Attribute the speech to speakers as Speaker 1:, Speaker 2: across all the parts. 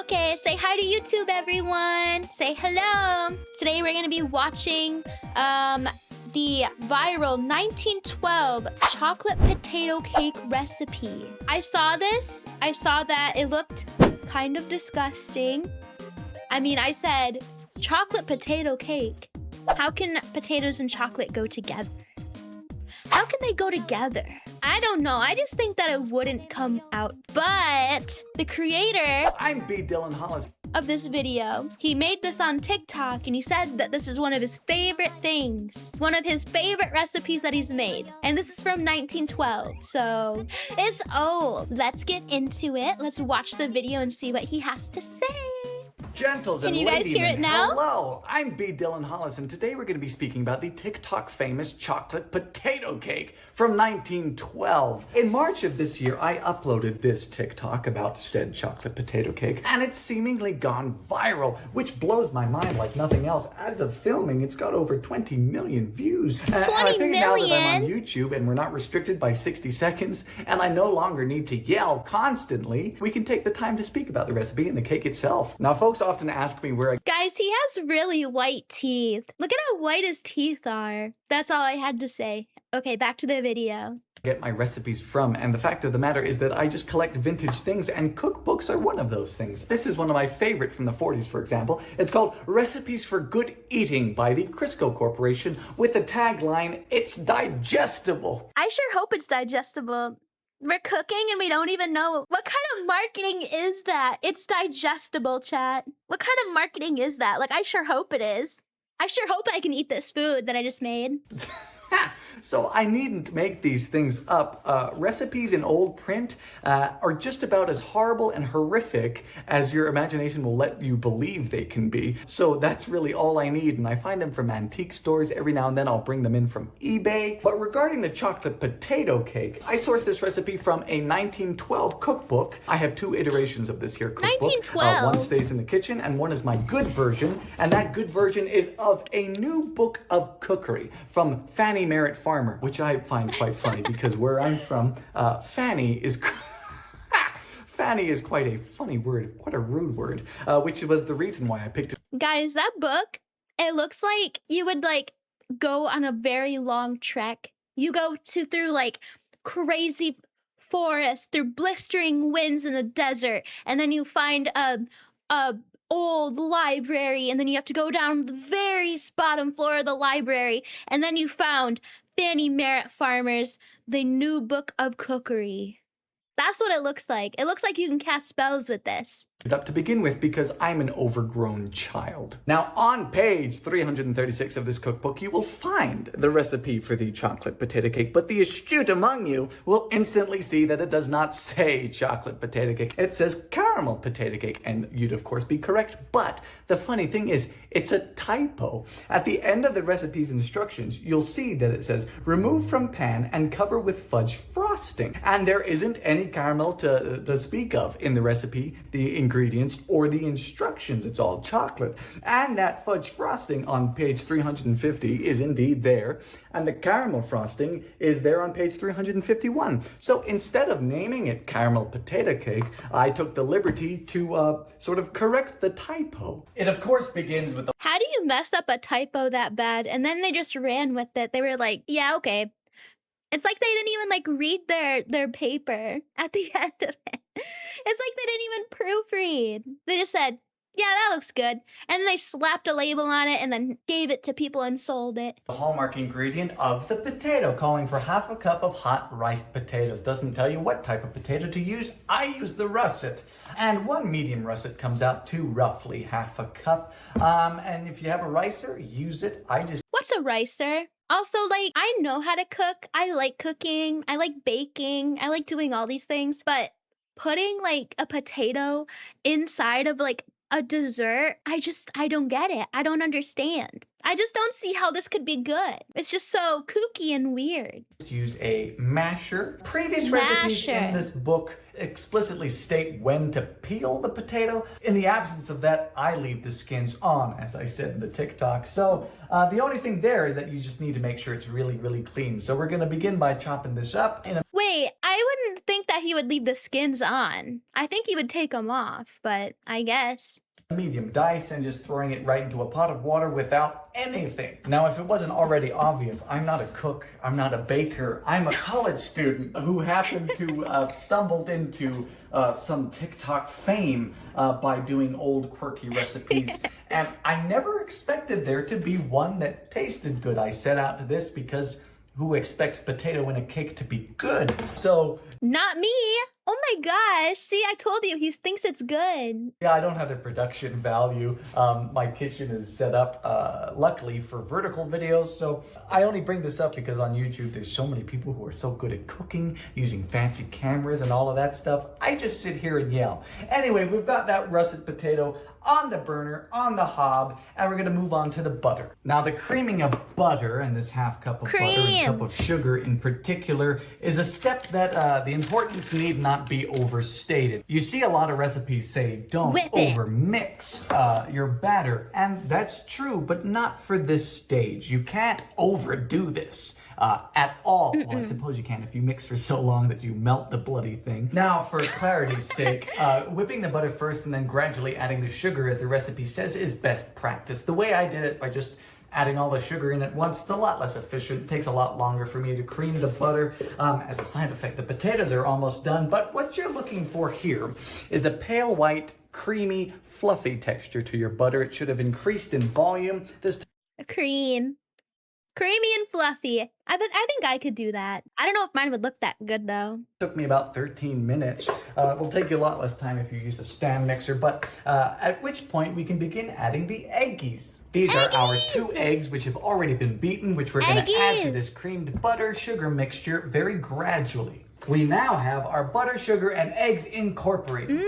Speaker 1: Okay, say hi to YouTube, everyone. Say hello. Today we're gonna be watching the viral 1912 chocolate potato cake recipe. I saw this. I saw that it looked kind of disgusting. I mean, I said chocolate potato cake. How can potatoes and chocolate go together? How can they go together? I don't know. I just think that it wouldn't come out. But the creator
Speaker 2: I'm B. Dylan Hollis
Speaker 1: of this video, he made this on TikTok and he said that this is one of his favorite things. One of his favorite recipes that he's made. And this is from 1912. So it's old. Let's get into it. Let's watch the video and see what he has to say.
Speaker 2: Gentles and
Speaker 1: Can you guys hear it now?
Speaker 2: Hello, I'm B. Dylan Hollis, and today we're going to be speaking about the TikTok famous chocolate potato cake from 1912. In March of this year, I uploaded this TikTok about said chocolate potato cake, and it's seemingly gone viral, which blows my mind like nothing else. As of filming, it's got over 20 million views.
Speaker 1: 20
Speaker 2: and I figured
Speaker 1: million?
Speaker 2: now that I'm on YouTube and we're not restricted by 60 seconds, and I no longer need to yell constantly, we can take the time to speak about the recipe and the cake itself. Now, folks often ask me where I
Speaker 1: Guys, he has really white teeth. Look at how white his teeth are. That's all I had to say. Okay, back to the video.
Speaker 2: get my recipes from, and the fact of the matter is that I just collect vintage things, and cookbooks are one of those things. This is one of my favorite from the 40s, for example. It's called Recipes for Good Eating by the Crisco Corporation with the tagline, "It's digestible."
Speaker 1: I sure hope it's digestible. We're cooking and we don't even know. What kind of marketing is that? It's digestible, chat. What kind of marketing is that? Like, I sure hope it is. I sure hope I can eat this food that I just made.
Speaker 2: So I needn't make these things up. Recipes in old print are just about as horrible and horrific as your imagination will let you believe they can be. So that's really all I need, and I find them from antique stores. Every now and then I'll bring them in from eBay. But regarding the chocolate potato cake, I sourced this recipe from a 1912 cookbook. I have two iterations of this here cookbook.
Speaker 1: 1912?
Speaker 2: One stays in the kitchen and one is my good version, and that good version is of a new book of cookery from Fanny Merritt Farmer, which I find quite funny because where I'm from, Fanny is Fanny is quite a funny word, quite a rude word, which was the reason why I picked it.
Speaker 1: Guys, that book, it looks like you would like go on a very long trek. You go through like crazy forest, through blistering winds in a desert, and then you find a old library, and then you have to go down the very bottom floor of the library, and then you found Fanny Merritt Farmer's The New Book of Cookery. That's what it looks like. It looks like you can cast spells with this.
Speaker 2: Up to begin with because I'm an overgrown child. Now on page 336 of this cookbook you will find the recipe for the chocolate potato cake, but the astute among you will instantly see that it does not say chocolate potato cake. It says caramel potato cake, and you'd of course be correct, but the funny thing is it's a typo. At the end of the recipe's instructions you'll see that it says remove from pan and cover with fudge frosting, and there isn't any caramel to speak of in the recipe, the ingredients, or the instructions. It's all chocolate. And that fudge frosting on page 350 is indeed there, and the caramel frosting is there on page 351. So instead of naming it caramel potato cake, I took the liberty to sort of correct the typo. It of course begins with the
Speaker 1: How do you mess up a typo that bad? And then they just ran with it. They were like, yeah, okay. It's like they didn't even like read their paper at the end of it. It's like they didn't even proofread. They just said, yeah, that looks good. And then they slapped a label on it and then gave it to people and sold it.
Speaker 2: hallmark ingredient of the potato, calling for half a cup of hot riced potatoes. Doesn't tell you what type of potato to use. I use the russet. And one medium russet comes out to roughly half a cup. And if you have a ricer, use it.
Speaker 1: What's a ricer? Also, like, I know how to cook. I like cooking. I like baking. I like doing all these things. But putting, like, a potato inside of, like, a dessert, I don't get it. I don't understand. I just don't see how this could be good. It's just so kooky and weird.
Speaker 2: Use a masher. Previous recipes in this book explicitly state when to peel the potato. In the absence of that, I leave the skins on, as I said in the TikTok. So the only thing there is that you just need to make sure it's really, really clean. So we're gonna begin by chopping this up in a...
Speaker 1: Wait, Wait, I wouldn't think that he would leave the skins on. I think he would take them off, but I guess.
Speaker 2: Medium dice and just throwing it right into a pot of water without anything. Now, if it wasn't already obvious, I'm not a cook, I'm not a baker, I'm a college student who happened to stumbled into some TikTok fame by doing old quirky recipes. And I never expected there to be one that tasted good. I set out to this because who expects potato in a cake to be good? So
Speaker 1: Not me. Oh my gosh. See, I told you, he thinks it's good.
Speaker 2: yeah, I don't have the production value. My kitchen is set up, luckily, for vertical videos. So I only bring this up because on YouTube, there's so many people who are so good at cooking, using fancy cameras and all of that stuff. I just sit here and yell. Anyway, we've got that russet potato on the burner, on the hob, and we're gonna move on to the butter. Now, the creaming of butter and this half cup of butter and cup of sugar in particular is a step that the importance need not be overstated. You see a lot of recipes say, don't overmix your batter, and that's true, but not for this stage. You can't overdo this. At all. Well, I suppose you can if you mix for so long that you melt the bloody thing. Now, for clarity's sake, whipping the butter first and then gradually adding the sugar, as the recipe says, is best practice. The way I did it, by just adding all the sugar in at once, it's a lot less efficient. It takes a lot longer for me to cream the butter. As a side effect, the potatoes are almost done, but what you're looking for here is a pale white, creamy, fluffy texture to your butter. It should have increased in volume. This
Speaker 1: Creamy and fluffy. I think I could do that. I don't know if mine would look that good though.
Speaker 2: Took me about 13 minutes. It will take you a lot less time if you use a stand mixer, but at which point we can begin adding the eggies. These are our 2 eggs which have already been beaten, which we're going to add to this creamed butter sugar mixture very gradually. We now have our butter, sugar, and eggs incorporated.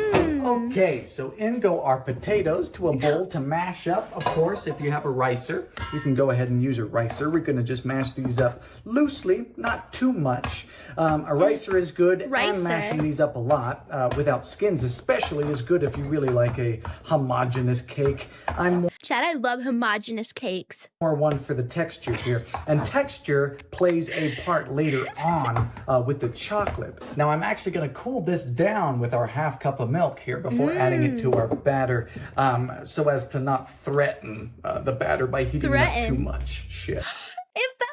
Speaker 2: Okay, so in go our potatoes to a bowl to mash up. Of course, if you have a ricer, you can go ahead and use a ricer. We're gonna just mash these up loosely, not too much. A ricer is good, and mashing these up a lot without skins especially is good if you really like a homogeneous cake.
Speaker 1: Chad, I love homogeneous cakes.
Speaker 2: More one for the texture here, and texture plays a part later on with the chocolate. Now I'm actually going to cool this down with our half cup of milk here before adding it to our batter, so as to not threaten the batter by heating it up too much. Shit.
Speaker 1: It fell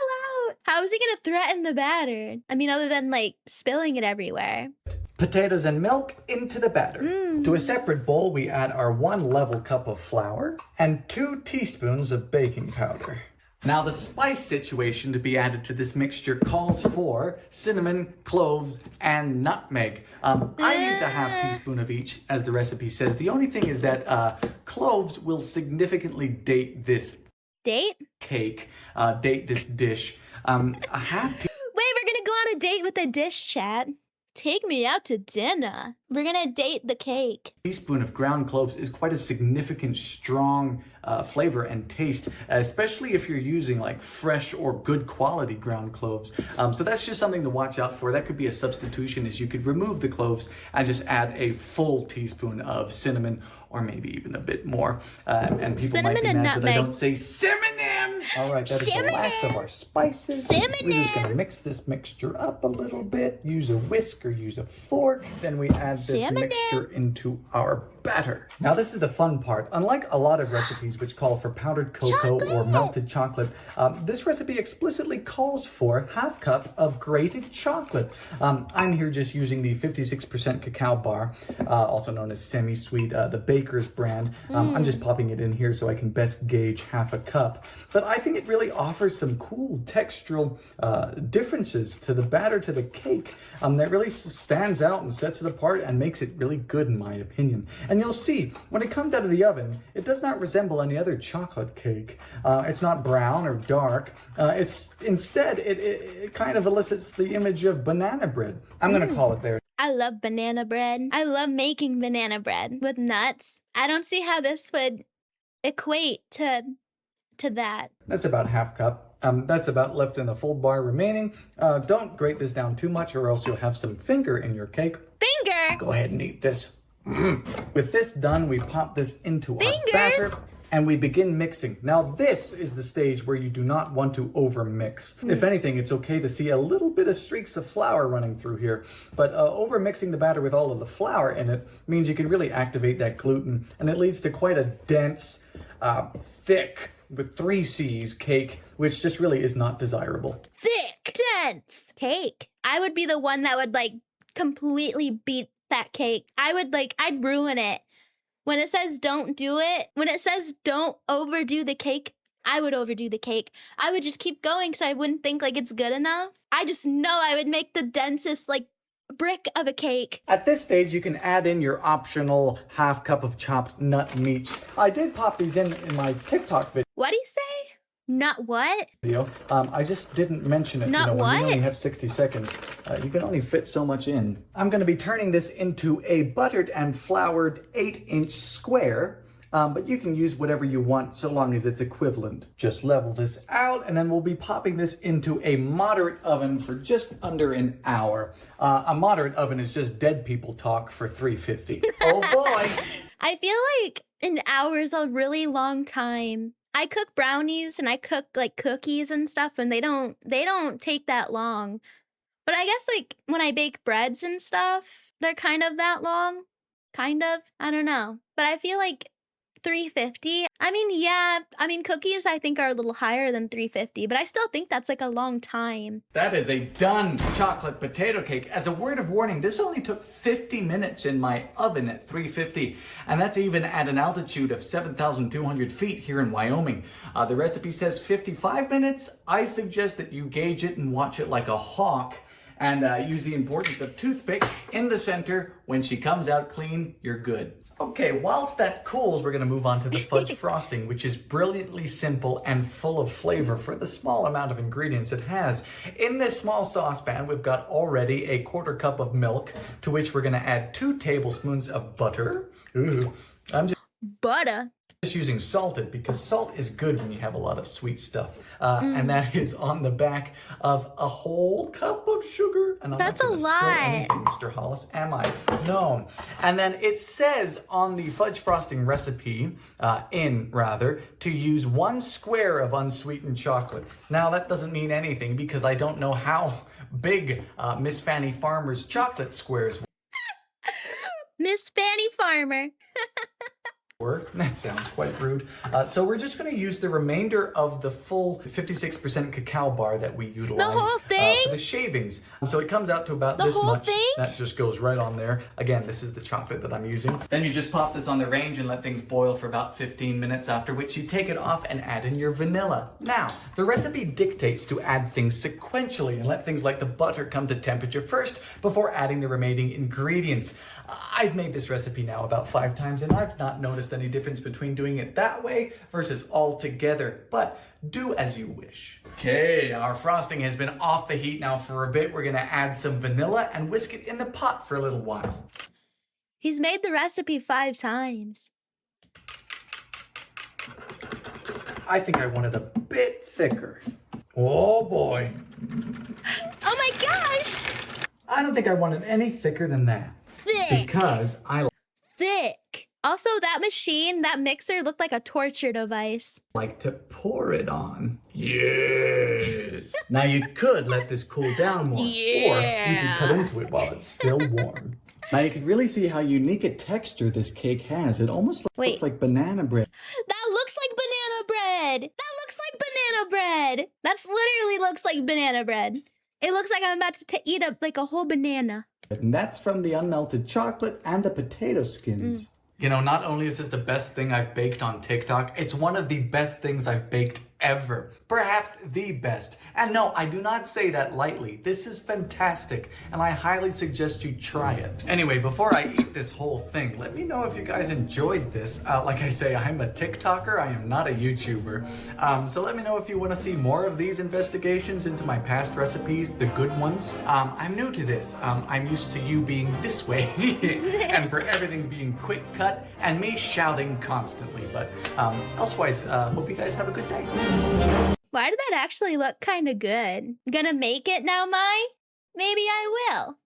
Speaker 1: out. How is he going to threaten the batter? I mean, other than like spilling it everywhere.
Speaker 2: Potatoes and milk into the batter. To a separate bowl, we add our 1 level cup of flour and 2 teaspoons of baking powder. Now, the spice situation to be added to this mixture calls for cinnamon, cloves, and nutmeg. I used a half teaspoon of each, as the recipe says. The only thing is that cloves will significantly date this cake, date this dish. A half
Speaker 1: Wait, we're gonna go on a date with a dish, Chad. Take me out to dinner. We're gonna date the cake.
Speaker 2: A teaspoon of ground cloves is quite a significant, strong flavor and taste, especially if you're using like fresh or good quality ground cloves. So that's just something to watch out for. That could be a substitution, as you could remove the cloves and just add a full teaspoon of cinnamon, or maybe even a bit more. And people might be mad that I don't say cinnamon. All right, that is the last of our spices. We're just gonna mix this mixture up a little bit. Use a whisk or use a fork. Then we add this mixture into our batter. Now this is the fun part. Unlike a lot of recipes which call for powdered cocoa or melted chocolate, this recipe explicitly calls for half cup of grated chocolate. I'm here just using the 56% cacao bar, also known as semi-sweet, the Baker's brand. I'm just popping it in here so I can best gauge half a cup. But I think it really offers some cool textural differences to the batter, to the cake, that really stands out and sets it apart and makes it really good in my opinion. And you'll see, when it comes out of the oven, it does not resemble any other chocolate cake. It's not brown or dark. Instead, it kind of elicits the image of banana bread. I'm gonna call it there.
Speaker 1: I love banana bread. I love making banana bread with nuts. I don't see how this would equate to that.
Speaker 2: That's about half cup. That's about left in the full bar remaining. Don't grate this down too much or else you'll have some finger in your cake.
Speaker 1: Finger!
Speaker 2: Go ahead and eat this. With this done, we pop this into our batter and we begin mixing. Now this is the stage where you do not want to over mix. If anything, it's okay to see a little bit of streaks of flour running through here, but over mixing the batter with all of the flour in it means you can really activate that gluten, and it leads to quite a dense, thick, with 3 C's cake, which just really is not desirable.
Speaker 1: Thick, dense cake. I would be the one that would like completely beat that cake. I'd ruin it. When it says don't do it, when it says don't overdo the cake, I would overdo the cake. I would just keep going so I wouldn't think like it's good enough. I just know I would make the densest like brick of a cake.
Speaker 2: At this stage, you can add in your optional half cup of chopped nut meats. I did pop these in my TikTok
Speaker 1: What do you say? Not what?
Speaker 2: video. I just didn't mention it.
Speaker 1: Not
Speaker 2: when
Speaker 1: what?
Speaker 2: you only have 60 seconds, you can only fit so much in. I'm going to be turning this into a buttered and floured 8-inch square. But you can use whatever you want so long as it's equivalent. Just level this out, and then we'll be popping this into a moderate oven for just under an hour. A moderate oven is just dead people talk for 350. Oh boy!
Speaker 1: I feel like an hour is a really long time. I cook brownies and I cook like cookies and stuff, and they don't take that long. But I guess like when I bake breads and stuff, they're kind of that long. Kind of. I don't know. But I feel like 350. I mean, yeah. I mean, cookies I think are a little higher than 350, but I still think that's like a long time.
Speaker 2: That is a done chocolate potato cake. As a word of warning, this only took 50 minutes in my oven at 350, and that's even at an altitude of 7,200 feet here in Wyoming. The recipe says 55 minutes. I suggest that you gauge it and watch it like a hawk, and use the importance of toothpicks in the center. When she comes out clean, you're good. Okay, whilst that cools, we're gonna move on to the fudge frosting, which is brilliantly simple and full of flavor for the small amount of ingredients it has. In this small saucepan, we've got already a 1/4 cup of milk, to which we're gonna add 2 tablespoons of butter. Ooh, I'm just using salted because salt is good when you have a lot of sweet stuff. And that is on the back of a whole cup of sugar. And I'm
Speaker 1: That's
Speaker 2: not
Speaker 1: a
Speaker 2: gonna spill
Speaker 1: lot.
Speaker 2: anything, Mr. Hollis, am I? No. And then it says on the fudge frosting recipe, to use 1 square of unsweetened chocolate. Now that doesn't mean anything because I don't know how big Miss Fanny Farmer's chocolate squares
Speaker 1: Miss Fanny Farmer.
Speaker 2: were. That sounds quite rude. So we're just going to use the remainder of the full 56% cacao bar that we utilized
Speaker 1: The whole thing?
Speaker 2: for the shavings. So it comes out to about
Speaker 1: The
Speaker 2: this
Speaker 1: whole
Speaker 2: much.
Speaker 1: thing?
Speaker 2: That just goes right on there. Again, this is the chocolate that I'm using. Then you just pop this on the range and let things boil for about 15 minutes, after which you take it off and add in your vanilla. Now, the recipe dictates to add things sequentially and let things like the butter come to temperature first before adding the remaining ingredients. I've made this recipe now about 5 times and I've not noticed any difference between doing it that way versus all together, but do as you wish. Okay, our frosting has been off the heat now for a bit. We're gonna add some vanilla and whisk it in the pot for a little while.
Speaker 1: He's made the recipe 5 times.
Speaker 2: I think I want it a bit thicker. Oh boy.
Speaker 1: Oh my gosh!
Speaker 2: I don't think I want it any thicker than that.
Speaker 1: Thick.
Speaker 2: Because I
Speaker 1: Thick. Also, that machine, that mixer looked like a torture device.
Speaker 2: like to pour it on. Yes. Now you could let this cool down more. Or you can cut into it while it's still warm. Now you can really see how unique a texture this cake has. It almost looks like banana bread.
Speaker 1: That looks like banana bread. That looks like banana bread. That's literally looks like banana bread. It looks like I'm about to eat up like a whole banana.
Speaker 2: And that's from the unmelted chocolate and the potato skins. You know, not only is this the best thing I've baked on TikTok, it's one of the best things I've baked ever. Perhaps the best. And no, I do not say that lightly. This is fantastic, and I highly suggest you try it. Anyway, before I eat this whole thing, let me know if you guys enjoyed this. Like I say, I'm a TikToker, I am not a YouTuber. So let me know if you want to see more of these investigations into my past recipes, the good ones. I'm new to this. I'm used to you being this way, and for everything being quick cut, and me shouting constantly. But elsewise, hope you guys have a good day.
Speaker 1: Why did that actually look kind of good? Gonna make it now, Mai? Maybe I will.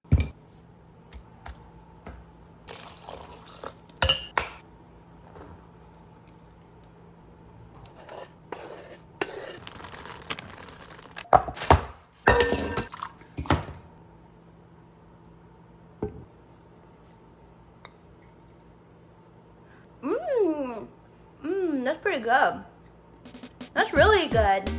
Speaker 1: pretty good. That's really good.